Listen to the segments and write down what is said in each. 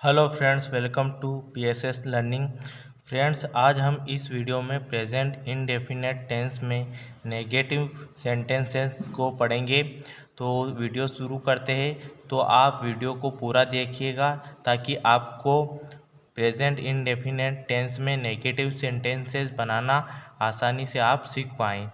Hello friends, welcome to PSS learning. Friends, आज हम इस वीडियो में प्रेजेंट इंडेफिनेट टेंस में नेगेटिव सेंटेंसेस को पढ़ेंगे। तो वीडियो शुरू करते हैं। तो आप वीडियो को पूरा देखिएगा ताकि आपको प्रेजेंट इंडेफिनेट टेंस में नेगेटिव सेंटेंसेस बनाना आसानी से आप सीख पाएँ।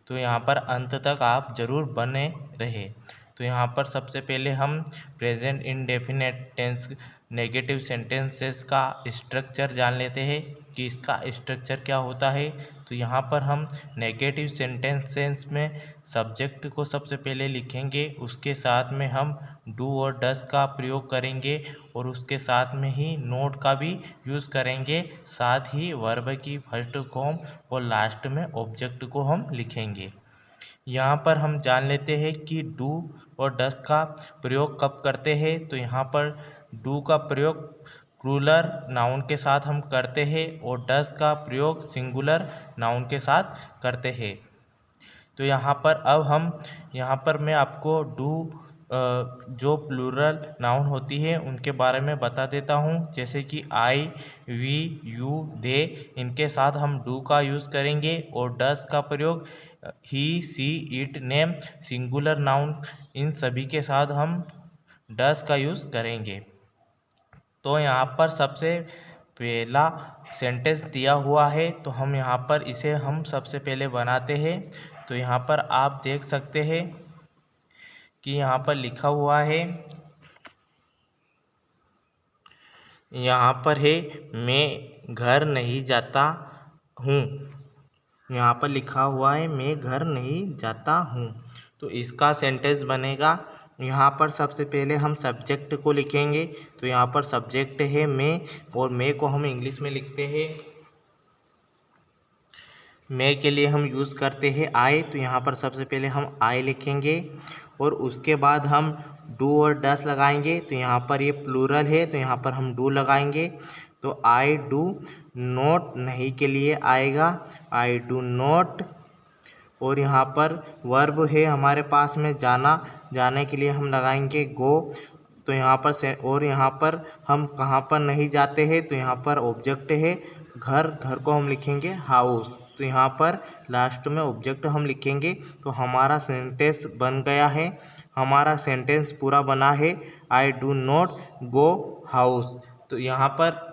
तो यहाँ पर अंत तक आप ज़रूर बने रहे। तो यहाँ पर सबसे पहले हम present indefinite tense negative sentences का स्ट्रक्चर जान लेते हैं कि इसका स्ट्रक्चर क्या होता है। तो यहाँ पर हम नेगेटिव सेंटेंसेस में सब्जेक्ट को सबसे पहले लिखेंगे, उसके साथ में हम डू और डस का प्रयोग करेंगे और उसके साथ में ही नोट का भी यूज़ करेंगे। साथ ही वर्ब की फर्स्ट फॉर्म और लास्ट में ऑब्जेक्ट को हम लिखेंगे। यहाँ पर हम जान लेते हैं कि डू और डस का प्रयोग कब करते हैं। तो यहाँ पर डू का प्रयोग प्लूरल नाउन के साथ हम करते हैं और डस का प्रयोग सिंगुलर नाउन के साथ करते हैं। तो यहाँ पर मैं आपको डू जो प्लूरल नाउन होती है उनके बारे में बता देता हूँ। जैसे कि आई, वी, यू, दे, इनके साथ हम डू का यूज़ करेंगे और डस का प्रयोग ही, सी, इट, नेम, सिंगुलर नाउन, इन सभी के साथ हम डस का यूज़ करेंगे। तो यहाँ पर सबसे पहला सेंटेंस दिया हुआ है, तो हम यहाँ पर इसे हम सबसे पहले बनाते हैं। तो यहाँ पर आप देख सकते हैं कि यहाँ पर लिखा हुआ है, यहाँ पर है मैं घर नहीं जाता हूँ। यहाँ पर लिखा हुआ है मैं घर नहीं जाता हूँ। तो इसका सेंटेंस बनेगा, यहाँ पर सबसे पहले हम सब्जेक्ट को लिखेंगे। तो यहाँ पर सब्जेक्ट है मैं और मैं को हम इंग्लिश में लिखते हैं। मैं के लिए हम यूज़ करते हैं आई। तो यहाँ पर सबसे पहले हम आई लिखेंगे और उसके बाद हम डू और डस लगाएंगे। तो यहाँ पर ये प्लूरल है तो यहाँ पर हम डू लगाएंगे। तो आई डू नॉट नहीं के लिए आएगा आई डू नॉट। और यहाँ पर वर्ब है हमारे पास में जाना, जाने के लिए हम लगाएंगे गो। तो यहाँ पर से और यहाँ पर हम कहाँ पर नहीं जाते हैं, तो यहाँ पर ऑब्जेक्ट है घर, घर को हम लिखेंगे हाउस। तो यहाँ पर लास्ट में ऑब्जेक्ट हम लिखेंगे। तो हमारा सेंटेंस बन गया है, हमारा सेंटेंस पूरा बना है, I do not go house. तो यहाँ पर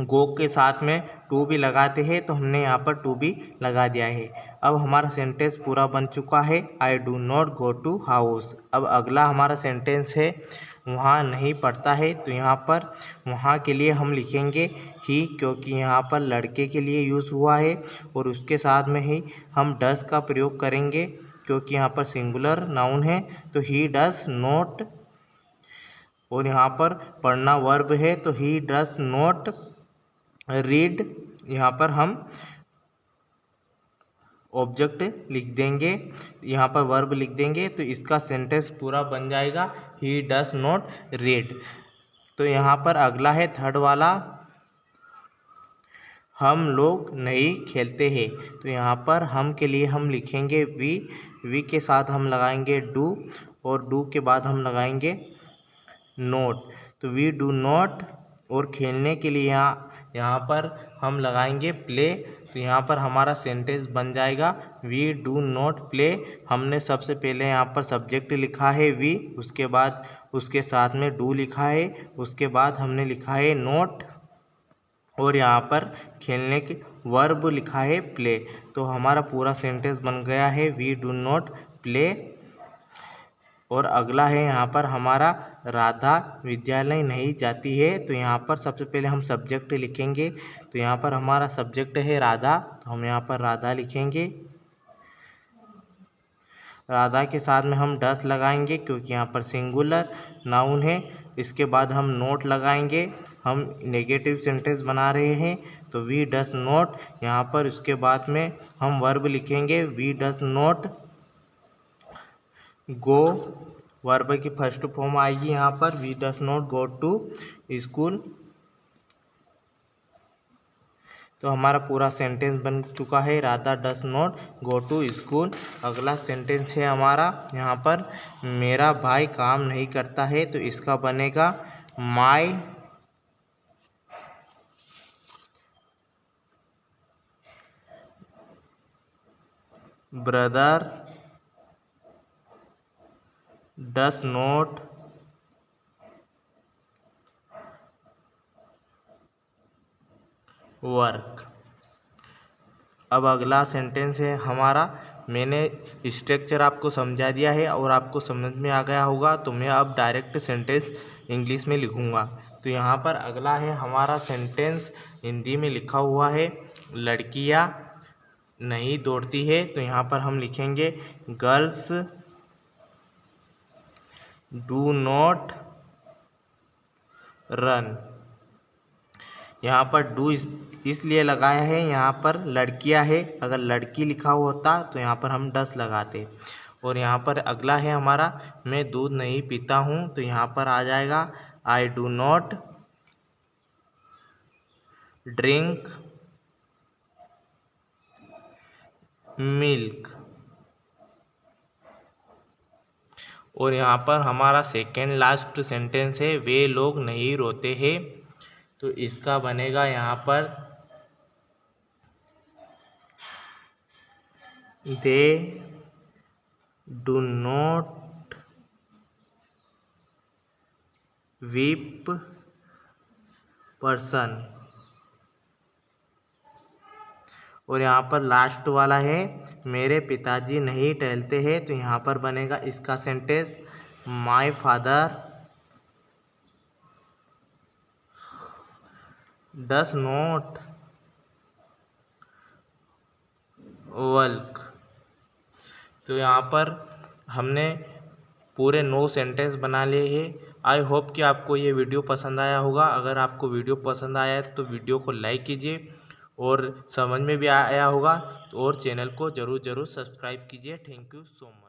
गो के साथ में टू भी लगाते हैं, तो हमने यहाँ पर टू भी लगा दिया है। अब हमारा सेंटेंस पूरा बन चुका है, I do not go to house. अब अगला हमारा सेंटेंस है वहाँ नहीं पढ़ता है। तो यहाँ पर वहाँ के लिए हम लिखेंगे ही, क्योंकि यहाँ पर लड़के के लिए यूज़ हुआ है और उसके साथ में ही हम डस का प्रयोग करेंगे क्योंकि यहाँ पर सिंगुलर नाउन है। तो ही डस नॉट, और यहाँ पर पढ़ना वर्ब है तो ही डस नॉट रीड। यहाँ पर हम ऑब्जेक्ट लिख देंगे, यहाँ पर वर्ब लिख देंगे। तो इसका सेंटेंस पूरा बन जाएगा, ही डस नॉट रीड। तो यहाँ पर अगला है थर्ड वाला, हम लोग नहीं खेलते हैं। तो यहाँ पर हम के लिए हम लिखेंगे वी, वी के साथ हम लगाएंगे डू और डू के बाद हम लगाएंगे नोट। तो वी डू नॉट, और खेलने के लिए यहाँ पर हम लगाएंगे प्ले। तो यहाँ पर हमारा सेंटेंस बन जाएगा, वी डू नॉट प्ले। हमने सबसे पहले यहाँ पर सब्जेक्ट लिखा है वी, उसके बाद उसके साथ में डू लिखा है, उसके बाद हमने लिखा है नॉट और यहाँ पर खेलने के वर्ब लिखा है प्ले। तो हमारा पूरा सेंटेंस बन गया है, वी डू नॉट प्ले। और अगला है यहाँ पर हमारा राधा विद्यालय नहीं जाती है। तो यहाँ पर सबसे पहले हम सब्जेक्ट लिखेंगे। तो यहाँ पर हमारा सब्जेक्ट है राधा, तो हम यहाँ पर राधा लिखेंगे। राधा के साथ में हम डस लगाएंगे क्योंकि यहाँ पर सिंगुलर नाउन है। इसके बाद हम नोट लगाएंगे, हम नेगेटिव सेंटेंस बना रहे हैं। तो वी डस नॉट, यहाँ पर उसके बाद में हम वर्ब लिखेंगे, we does not go. Verb की फर्स्ट फॉर्म आएगी यहाँ पर, we does not go to school. तो हमारा पूरा सेंटेंस बन चुका है, Radha does not go to school. अगला सेंटेंस है हमारा यहाँ पर, मेरा भाई काम नहीं करता है। तो इसका बनेगा my brother does not work. अब अगला सेंटेंस है हमारा, मैंने स्ट्रक्चर आपको समझा दिया है और आपको समझ में आ गया होगा, तो मैं अब डायरेक्ट सेंटेंस इंग्लिश में लिखूँगा। तो यहाँ पर अगला है हमारा सेंटेंस, हिंदी में लिखा हुआ है, लड़कियाँ नहीं दौड़ती है। तो यहाँ पर हम लिखेंगे गर्ल्स डू नॉट रन। यहाँ पर डू इसलिए लगाया है, यहाँ पर लड़कियाँ है, अगर लड़की लिखा होता तो यहाँ पर हम डस लगाते। और यहाँ पर अगला है हमारा, मैं दूध नहीं पीता हूँ। तो यहाँ पर आ जाएगा आई डू नॉट ड्रिंक मिल्क। और यहाँ पर हमारा सेकेंड लास्ट सेंटेंस है, वे लोग नहीं रोते हैं। तो इसका बनेगा यहाँ पर they do not weep person. और यहाँ पर लास्ट वाला है, मेरे पिताजी नहीं टहलते हैं। तो यहाँ पर बनेगा इसका sentence my father does not work. तो यहाँ पर हमने पूरे 9 सेंटेंस बना लिए हैं। आई होप कि आपको ये वीडियो पसंद आया होगा। अगर आपको वीडियो पसंद आया है तो वीडियो को लाइक कीजिए, और समझ में भी आया होगा तो और चैनल को ज़रूर सब्सक्राइब कीजिए। Thank you so much.